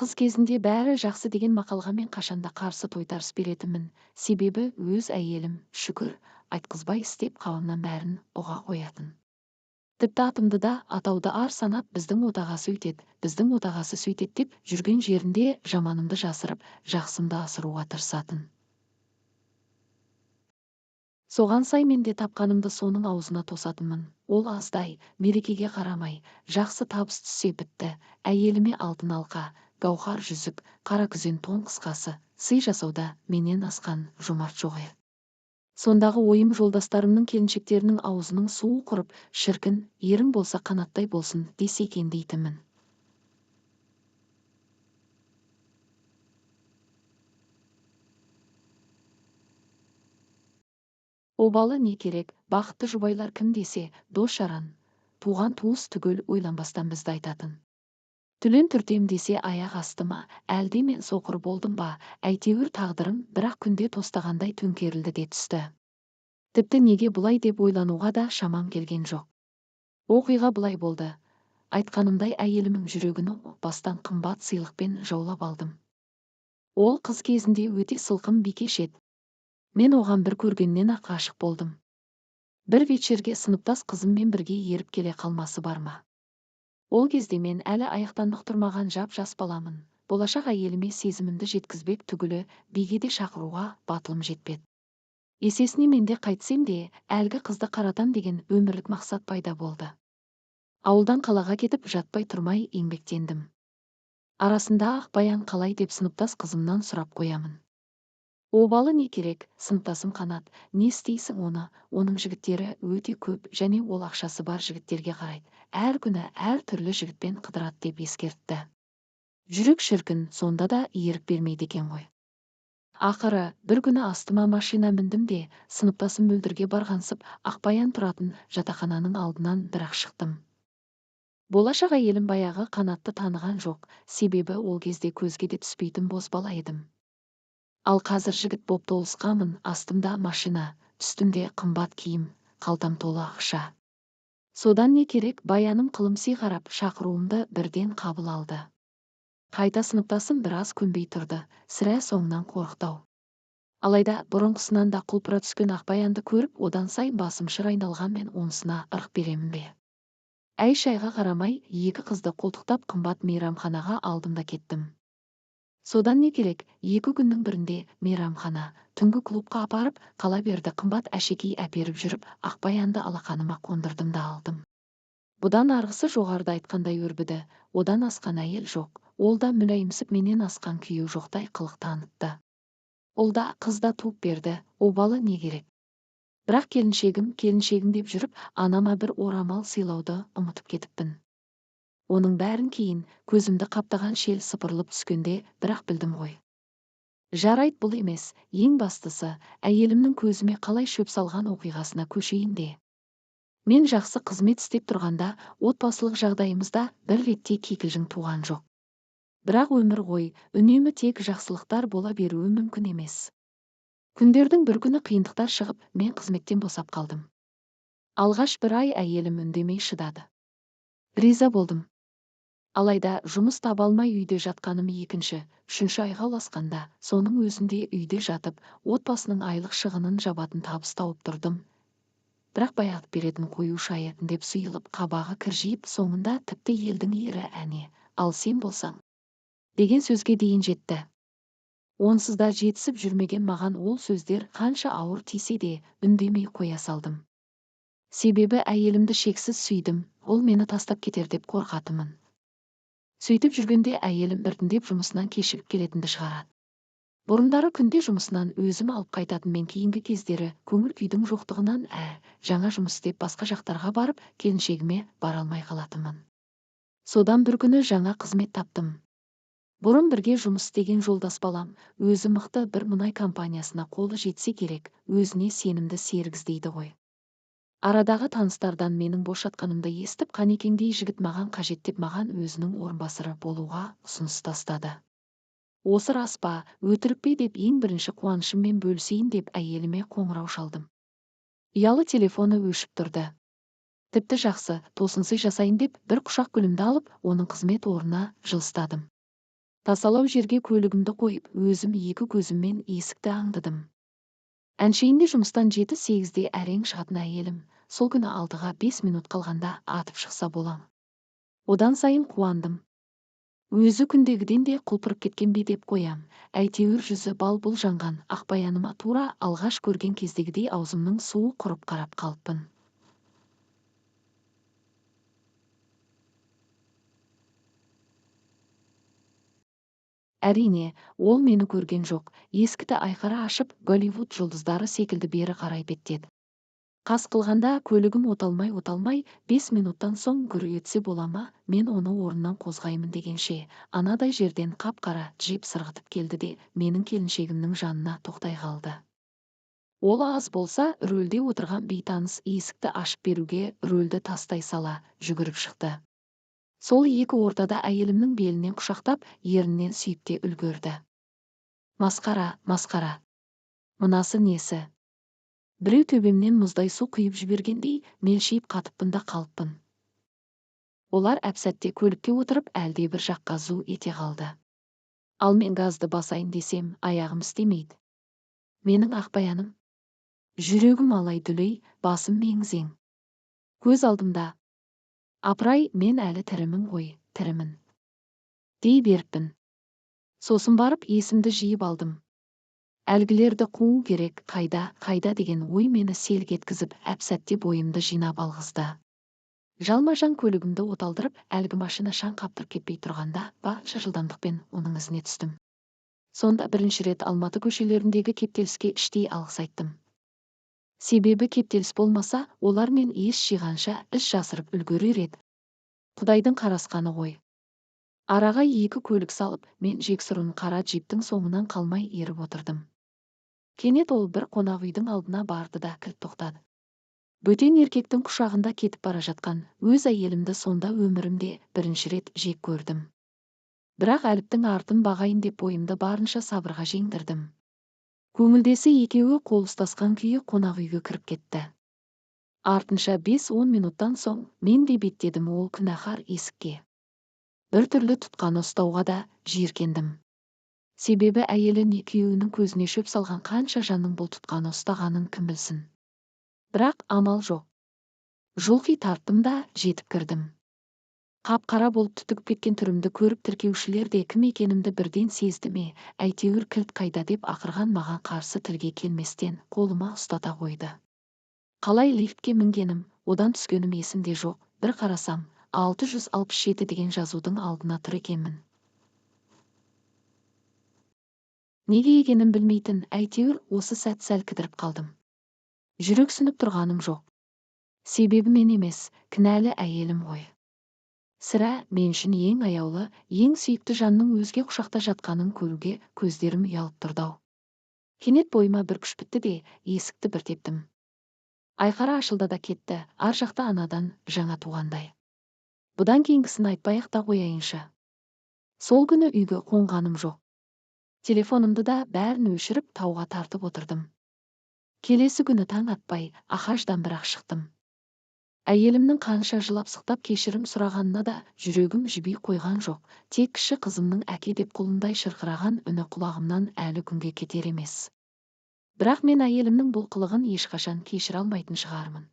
Қыз кезінде бәрі жақсы деген мақалға мен қашанда қарсы тойтарыс беретінмін. Себебі өз әйелім, шүкір, айтқызбай істеп қауымнан бәрін ұға қоятын. Тіпті атымды да атауды ар санап біздің отағасы өйтеді, біздің отағасы сөйтеді деп жүрген жерінде жаманымды жасырып, жақсымды асыруға тырысатын. Соған сай мен де тапқанымды соның аузына тосатынмын. Ол аздай, мерекеге қарамай, жақсы табыс түссе бітті. Әйеліме алтын алқа, гауһар жүзік, қара күзен тон қысқасы, сый жасауда менен асқан жомарт жоқ еді. Сондағы ойым жолдастарымның келіншектерінің аузының суы құрып, шіркін, ерің болса қанаттай болсын десе екен дейтінмін. Обалы не керек, бақытты жұбайлар кім десе, дос-жаран, туған-туыс түгел ойланбастан бізді айтатын. Түлен түртем десе аяқ асты ма, әлде мен соқыр болдым ба, әйтеуір тағдырым бірақ күнде тостағандай төңкерілді де түсті. Тіпті неге бұлай деп ойлануға да шамам келген жоқ. Оқиға бұлай болды. Айтқанымдай әйелімнің жүрегін бастан қымбат сыйлықпен жаулап алдым. Ол қыз кезінде өте сылқым бикеш еді. Мен оған бір көргеннен-ақ ғашық болдым. Бір вечерге сыныптас қызыммен бірге еріп келе қалмасы бар ма? Ол кезде мен әлі аяқтан тұрмаған жап-жас баламын. Болашақ әйеліме сезімімді жеткізбек түгілі биге де шақыруға батылым жетпеді. Есесіне менде қайтсем де, әлгі қызды қаратам деген өмірлік мақсат пайда болды. Ауылдан қалаға кетіп жатпай тұрмай еңбектендім. Арасында Ақбаян қалай деп сыныптас қызымнан сұрап қоямын. Обалы не керек, сыныптасым Қанат, не істейсің оны, оның жігіттері өте көп және ол ақшасы бар жігіттерге қарайды. Әр күні әр түрлі жігітпен қыдырады деп ескертті. Жүрек шіркін, сонда да ерік бермейді екен ғой. Ақыры, бір күні астыма машина міндім де, сыныптасым мөлдірге барғансып, Ақбаян тұратын жатақхананың алдынан бір-ақ шықтым. Болашақ әйелім баяғы Қанатты таныған жоқ, себебі ол кезде көзге де түспейтін бозбала едім. Ал қазір жігіт боп толысқамын, астымда машина, үстімде қымбат киім, қалтам толы ақша. Содан не керек, баяным қылымси қарап шақыруымды бірден қабыл алды. Қайта сыныптасым біраз көнбей тұрды, сірә соңынан қорықтау. Алайда бұрынғысынан да құлпыра түскен Ақбаянды көріп, одан сайын басым шыр айналғанмен онысына ырық беремін бе. Әй шайға қарамай, екі қызды қолтықтап қымбат мейрамханаға алдым да кеттім. Содан не керек, екі күннің бірінде мейрамхана, түнгі клубқа апарып, қала берді қымбат әшекей әперіп жүріп, Ақбаянды алақаныма қондырдым да алдым. Бұдан арғысы жоғарыда айтқандай өрбіді, одан асқан әйел жоқ, ол да мүләйімсіп менен асқан күйеу жоқтай қылық танытты. Ол да қыз да туып берді, обалы не керек. Бірақ келіншегім деп жүріп, анама бір орамал сыйлауды ұмытып кетіппін. Оның бәрін кейін көзімді қаптаған шел сыпырылып түскенде бірақ білдім ғой. Жарайды, бұл емес, ең бастысы, әйелімнің көзіме қалай шөп салған оқиғасына көшейін де. Мен жақсы қызмет істеп тұрғанда, отбасылық жағдайымызда бір ретте кикілжің туған жоқ. Бірақ өмір ғой, үнемі тек жақсылықтар бола беруі мүмкін емес. Күндердің бір күні қиындықтар шығып, мен қызметтен босап қалдым. Алғаш бір ай әйелім үндемей шыдады. Риза болдым. Алайда жұмыс таба алмай үйде жатқаным екінші, үшінші айға ұласқанда, соның өзінде үйде жатып, отбасының айлық шығынын жабатын табыс тауып тұрдым. Бірақ баяғыт беретін қою шаятын деп сұйылып, қабағы кіржиіп, соңында тіпті елдің ері әне, ал сен болсаң, деген сөзге дейін жетті. Онсыз да жетісіп жүрмеген маған ол сөздер қанша ауыр тисе де, үндемей қоя салдым. Себебі әйелімді шексіз сүйдім, ол мені тастап кетер деп қорқатынмын. Сөйтіп жүргенде әйелім біртіндеп жұмысынан кешігіп келетінді шығарады. Бұрындары күнде жұмысынан өзім алып қайтатын, мен кейінгі кездері көңіл күйдің жоқтығынан жаңа жұмыс істеп басқа жақтарға барып, келіншегіме бара алмай қалатынмын. Содан бір күні жаңа қызмет таптым. Бұрын бірге жұмыс істеген жолдас балам, өзі мықты бір мұнай компаниясына қолы жетсе керек, өзіне сенімді серік іздейді ғой. Арадағы таныстардан менің бос жатқанымды естіп, Қанекеңдей жігіт маған қажет деп маған өзінің орынбасары болуға ұсыныс тастады. Осы рас па, өтірік пе деп ең бірінші қуанышыммен бөлісейін деп әйеліме қоңырау шалдым. Ұялы телефоны өшіп тұрды. Тіпті жақсы, тосынсый жасайын деп бір құшақ гүлімді алып, оның қызмет орнына жылыстадым. Тасалау жерге көлігімді қойып, өзім екі көзіммен есікті аңдыдым. Әншейінде жұмыстан 7-8-де әрең шығатын әйелім, сол күні алдыға 5 минут қалғанда атып шықса болам. Одан сайын қуандым. Өзі күндегіден де құлпырып кеткен бе деп қоям. Әйтеуір жүзі бал-бұл жанған Ақбаяныма тура алғаш көрген кездегідей аузымның суы құрып қарап қалыппын. Әрине, ол мені көрген жоқ. Есікті айқара ашып, Голливуд жұлдыздары секілді бері қарай беттеді. Қас қылғанда көлігім оталмай 5 минуттан соң гүр етсе бола ма, мен оны орнынан қозғаймын дегенше, анадай жерден қап-қара джип сырғытып келді де, менің келіншегімнің жанына тоқтай қалды. Ол аз болса, рөлде отырған бейтаныс есікті ашып беруге рөлді тастай сала жүгіріп шықты. Сол екі ортада әйелімнің белінен құшақтап, ерінен сүйіп те үлгерді. Масқара. Мынасы несі? Біреу төбемнен мұздай су құйып жібергендей, мелшиіп қатыппын да қалыппын. Олар әп-сәтте көлікке отырып, әлде бір жаққа зу ете қалды. Ал мен газды басайын десем, аяғым істемейді. Менің Ақбаяным. Жүрегім алай-дүлей, басым мең-зең. Көз алдымда. Апырай, мен әлі тірімін ғой, тірімін. Дей беріппін. Сосын барып есімді жиып алдым. Әлгілерді қуу керек, қайда деген ой мені селк еткізіп, әп-сәтте бойымды жинап алғызды. Жалма-жан көлігімді оталдырып, әлгі машина шаң қаптырып кетпей тұрғанда, барынша жылдамдықпен оның ізіне түстім. Сонда бірінші рет Алматы көшелеріндегі кептеліске іштей алғыс айттым. Себебі кептеліс болмаса, олар мен ес жиғанша іс жасырып үлгерер еді. Құдайдың қарасқаны ғой. Араға екі көлік салып, мен жексұрын қара джиптің соңынан қалмай еріп отырдым. Кенет ол бір қонақ үйдің алдына барды да кілт тоқтады. Бөтен еркектің құшағында кетіп бара жатқан өз әйелімді сонда өмірімде бірінші рет жек көрдім. Бірақ Әліптің артын бағайын деп бойымды барынша сабырға жеңдірдім. Көңілдесі екеуі қол ұстасқан күйі қонақ үйге кіріп кетті. Артынша 5-10 минуттан соң мен де беттедім ол күнәһар есікке. Бір түрлі тұтқаны ұстауға да жиіркендім. Себебі әйелін екеуінің көзіне шөп салған қанша жанның бұл тұтқаны ұстағанын кім білсін. Бірақ амал жоқ. Жұлқи тарттым да жетіп кірдім. Қап-қара болып түтігіп кеткен түрімді көріп тіркеушілер де кім екенімді бірден сезді ме, әйтеуір кілт қайда деп ақырған маған қарсы тілге келместен қолыма ұстата қойды. Қалай лифтке мінгенім, одан түскенім есімде жоқ, бір қарасам, 667 деген жазудың алдына тұр екенмін. Неге екенін білмейтін, әйтеуір осы сәт сәл кідіріп қалдым. Жүрексініп тұрғаным жоқ. Себебі мен емес, кінәлі әйелім ғой. Сірә, мен үшін ең аяулы, ең сүйікті жанның өзге құшақта жатқанын көруге көздерім ұялып тұрды-ау. Кенет бойыма бір күш бітті де, есікті бір тептім. Айқара ашылды да кетті, ар жақта анадан жаңа туғандай. Бұдан кейінгісін айтпай-ақ та қояйыншы. Сол күні үйге қонғаным жоқ. Телефонымды да бәрін өшіріп тауға тартып отырдым. Келесі күні таң атпай, Ахаждан бірақ шықтым. Әйелімнің қанша жылап-сықтап кешірім сұрағанына да жүрегім жіби қойған жоқ. Тек кіші қызымның әке деп құлындай шырқыраған үні құлағымнан әлі күнге кетер емес. Бірақ мен әйелімнің бұл қылығын ешқашан кешіре алмайтын шығармын.